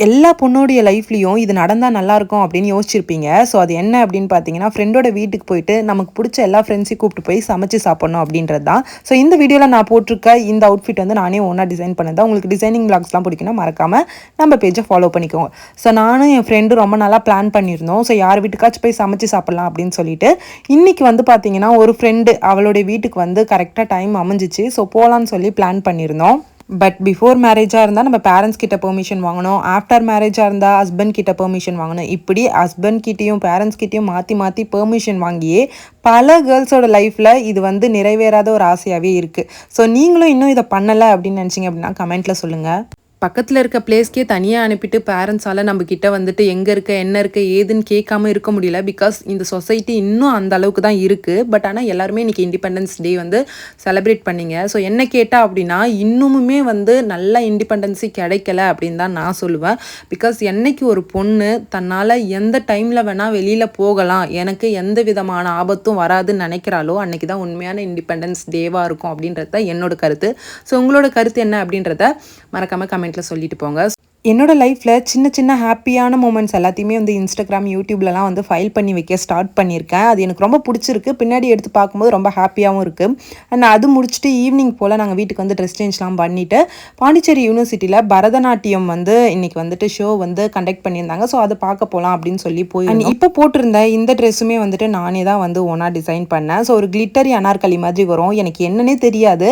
எல்லா பொண்ணோடைய லைஃப்லேயும் இது நடந்தால் நல்லாயிருக்கும் அப்படின்னு யோசிச்சிருப்பீங்க. ஸோ அது என்ன அப்படின்னு பார்த்தீங்கன்னா, ஃப்ரெண்டோட வீட்டுக்கு போயிட்டு நமக்கு பிடிச்ச எல்லா ஃப்ரெண்ட்ஸையும் கூப்பிட்டு போய் சமைச்சு சாப்பிட்ணும் அப்படின்றது தான். ஸோ இந்த வீடியோவில் நான் போட்டிருக்க இந்த அவுட்ஃபிட் வந்து நானே ஓனாக டிசைன் பண்ணது தான். உங்களுக்கு டிசைனிங் பிளாக்ஸ்லாம் பிடிக்குன்னா மறக்காமல் நம்ம பேஜை ஃபாலோ பண்ணிக்கோங்க. ஸோ நானும் என் ஃப்ரெண்டும் ரொம்ப நல்லா பிளான் பண்ணியிருந்தோம். ஸோ யார் வீட்டுக்காச்சும் போய் சமைச்சு சாப்பிட்லாம் அப்படின்னு சொல்லிட்டு இன்றைக்கி வந்து பார்த்தீங்கன்னா ஒரு ஃப்ரெண்டு அவளுடைய வீட்டுக்கு வந்து கரெக்டாக டைம் அமைஞ்சிச்சு. ஸோ போகலான்னு சொல்லி பிளான் பண்ணியிருந்தோம். பட் பிஃபோர் மேரேஜாக இருந்தால் நம்ம பேரண்ட்ஸ் கிட்ட பெர்மிஷன் வாங்கணும். ஆஃப்டர் மேரேஜாக இருந்தால் ஹஸ்பண்ட் கிட்ட பெர்மிஷன் வாங்கணும். இப்படி ஹஸ்பண்ட் கிட்டேயும் பேரண்ட்ஸ் கிட்டேயும் மாற்றி மாற்றி பெர்மிஷன் வாங்கியே பல கேர்ள்ஸோட லைஃப்பில் இது வந்து நிறைவேறாத ஒரு ஆசையாகவே இருக்குது. ஸோ நீங்களும் இன்னும் இதை பண்ணலை அப்படின்னு நினச்சிங்க அப்படின்னா கமெண்ட்டில் சொல்லுங்கள். பக்கத்தில் இருக்க பிளேஸ்க்கே தனியாக அனுப்பிட்டு பேரண்ட்ஸால் நம்மக்கிட்ட வந்துட்டு எங்கே இருக்க என்ன இருக்க ஏதுன்னு கேட்காம இருக்க முடியல. பிகாஸ் இந்த சொசைட்டி இன்னும் அந்த அளவுக்கு தான் இருக்குது. பட் ஆனால் எல்லாருமே இன்றைக்கி இண்டிபெண்டன்ஸ் டே வந்து செலிப்ரேட் பண்ணிங்க. ஸோ என்ன கேட்டால் அப்படின்னா இன்னுமுமே வந்து நல்ல இண்டிபெண்டன்ஸி கிடைக்கல அப்படின்னு தான் நான் சொல்லுவேன். பிகாஸ் என்னைக்கு ஒரு பொண்ணு தன்னால் எந்த டைமில் வேணால் வெளியில் போகலாம், எனக்கு எந்த விதமான ஆபத்தும் வராதுன்னு நினைக்கிறாளோ அன்றைக்கி தான் உண்மையான இண்டிபெண்டன்ஸ் டேவாக இருக்கும் அப்படின்றது தான் என்னோட கருத்து. ஸோ உங்களோட கருத்து என்ன அப்படின்றத மறக்காமல் கமெண்ட்டில் சொல்லிட்டு போங்க. என்னோட லைஃப்பில் சின்ன சின்ன ஹாப்பியான மூமெண்ட்ஸ் எல்லாத்தையுமே வந்து இன்ஸ்டாகிராம் யூடியூப்லலாம் வந்து ஃபைல் பண்ணி வைக்க ஸ்டார்ட் பண்ணியிருக்கேன். அது எனக்கு ரொம்ப பிடிச்சிருக்கு. பின்னாடி எடுத்து பார்க்கும்போது ரொம்ப ஹாப்பியாகவும் இருக்குது. அண்ட் அது முடிச்சுட்டு ஈவினிங் போல் நாங்கள் வீட்டுக்கு வந்து ட்ரெஸ் சேஞ்ச்லாம் பண்ணிவிட்டு பாண்டிச்சேரி யூனிவர்சிட்டியில் பரதநாட்டியம் வந்து இன்றைக்கி வந்துட்டு ஷோ வந்து கண்டக்ட் பண்ணியிருந்தாங்க. ஸோ அதை பார்க்க போகலாம் அப்படின்னு சொல்லி போய் இப்போ போட்டிருந்த இந்த ட்ரெஸ்ஸுமே வந்துட்டு நானே தான் வந்து ஓனாக டிசைன் பண்ணேன். ஸோ ஒரு கிளிட்டரி அனார்கலி மாதிரி வரும். எனக்கு என்னன்னே தெரியாது.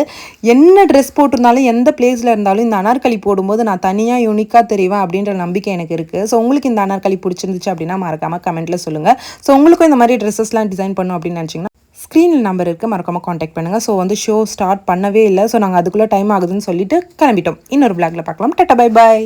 என்ன ட்ரெஸ் போட்டிருந்தாலும் எந்த பிளேஸில் இருந்தாலும் இந்த அனார்கலி போடும்போது நான் தனியாக யூனிக்காக தெரியும் அப்படின்ற நம்பிக்கை எனக்கு இருக்குது. ஸோ உங்களுக்கு இந்த அனார்கலி பிடிச்சிருந்துச்சு அப்படின்னா மறக்காமல் கமெண்ட்டில் சொல்லுங்கள். ஸோ உங்களுக்கும் இந்த மாதிரி ட்ரெஸ்ஸஸ்லாம் டிசைன் பண்ணணும் அப்படின்னு நினச்சிங்கன்னா ஸ்க்ரீனில் நம்பர் இருக்குது, மறக்காமல் காண்டாக்ட் பண்ணுங்கள். ஸோ வந்து ஷோ ஸ்டார்ட் பண்ணவே இல்லை. ஸோ நாங்கள் அதுக்குள்ளே டைம் ஆகுதுன்னு சொல்லிட்டு கிளம்பிட்டோம். இன்னொரு விளாகில் பார்க்கலாம். Tata bye bye.